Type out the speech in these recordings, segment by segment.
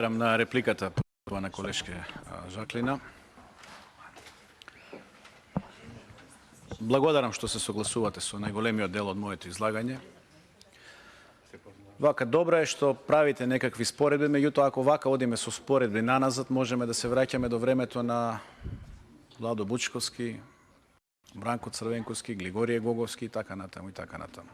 На репликата на колешке Жаклина. Благодарам што се согласувате со најголемиот дел од моето излагање. Вака добро е што правите некакви споредби, меѓутоа ако вака одиме со споредби наназад, можеме да се враќаме до времето на Владо Бучковски, Бранко Црвенковски, Глигорije Гоговски и така натаму и така натаму.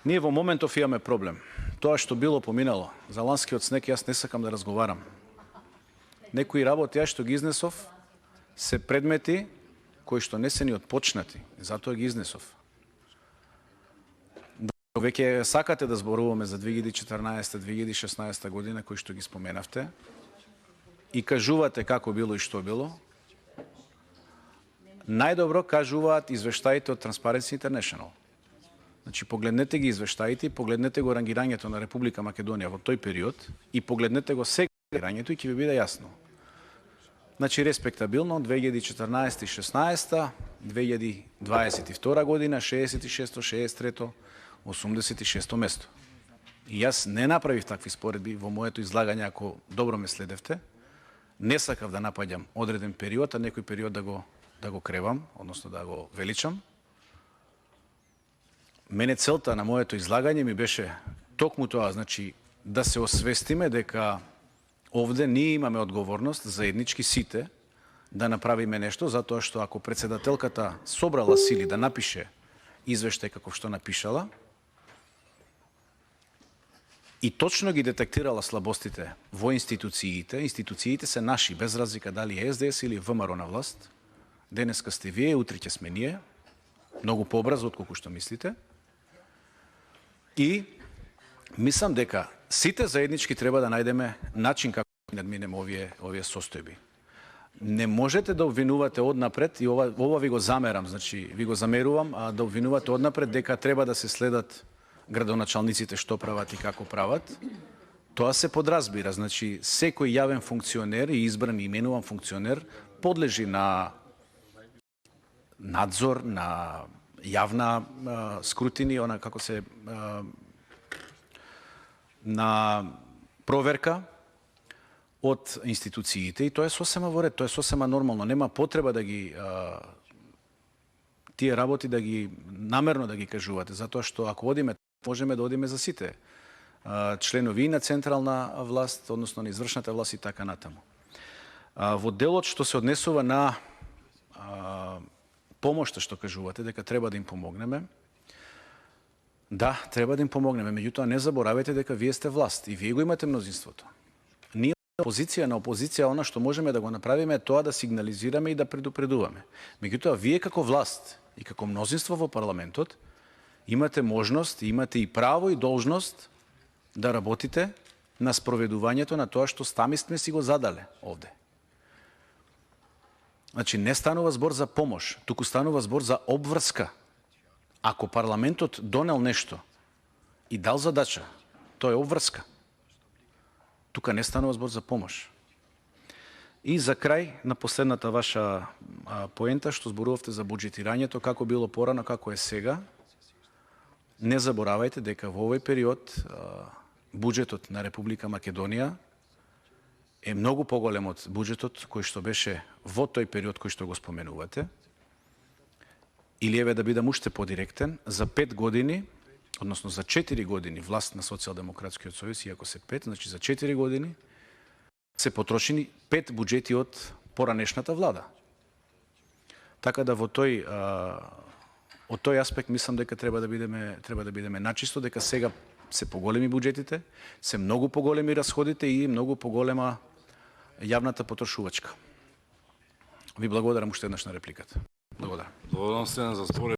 Ние во моментов имаме проблем. Тоа што било поминало, за ланскиот снег јас не сакам да разговарам. Некои работи што ги изнесов се предмети кои што не се ни отпочнати, затоа ги изнесов. Веќе сакате да зборуваме за 2014-2016 година кои што ги споменавте и кажувате како било и што било. Најдобро кажуваат извештаите од Transparency International. Значи, погледнете ги извештаите, погледнете го рангирањето на Република Македонија во тој период и погледнете го сега рангирањето и ќе ви биде јасно. Значи, респектабилно 2014-16, 2022 година 66-то, 63-то, 86-то место. И јас не направив такви споредби во моето излагање, ако добро ме следевте. Не сакав да напаѓам одреден период, а некој период да го кревам, односно да го величам. Мене целта на моето излагање ми беше токму тоа, значи да се освестиме дека овде ние имаме одговорност заеднички сите да направиме нешто, затоа што ако председателката собрала сили да напише извештај како што напишала и точно ги детектирала слабостите во институциите се наши, без разлика дали е СДС или ВМРО на власт. Денеска сте вие, утре ќе сме ние, многу побрзо отколку што мислите. И мислам дека сите заеднички треба да најдеме начин како да надминеме овие состојби. Не можете да обвинувате однапред, и ова ви го замерам, значи ви го замерувам, а да обвинувате однапред дека треба да се следат градоначалниците што прават и како прават. Тоа се подразбира, значи секој јавен функционер и избран и именуван функционер подлежи на надзор, на јавна скрутини, она како се на проверка од институциите и тоа е сосема во ред, тоа е сосема нормално. Нема потреба да ги тие работи да ги намерно да ги кажувате, затоа што ако одиме, можеме да одиме за сите членови на централна власт, односно на извршната власт и така натаму. Во делот што се однесува на помошта што кажувате, дека треба да им помогнеме. Да, треба да им помогнеме, меѓутоа не заборавајте дека вие сте власт и вие го имате мнозинството. Ние на опозиција, она што можеме да го направиме е тоа да сигнализираме и да предупредуваме. Меѓутоа, вие како власт и како мнозинство во парламентот имате можност, имате и право и должност да работите на спроведувањето на тоа што сами сме си го задале овде. Значи, не станува збор за помош, туку станува збор за обврска. Ако парламентот донел нешто и дал задача, тоа е обврска. Тука не станува збор за помош. И за крај, на последната ваша поента, што зборувавте за буџетирањето, како било порано, како е сега, не заборавајте дека во овој период буџетот на Република Македонија е многу поголем од буџетот кој што беше во тој период кој што го споменувате. Или еве да бидам уште подиректен, за 5 години, односно за 4 години власт на Социјалдемократскиот сојуз, иако се 5, значи за 4 години се потрошени 5 буџети од поранешната влада. Така да од тој аспект мислам дека треба да бидеме начисто, дека сега се поголеми буџетите, се многу поголеми расходите и многу поголема јавната потрошувачка. Ви благодарам уште еднаш на репликата. Благодарам. Благодарам се за збор.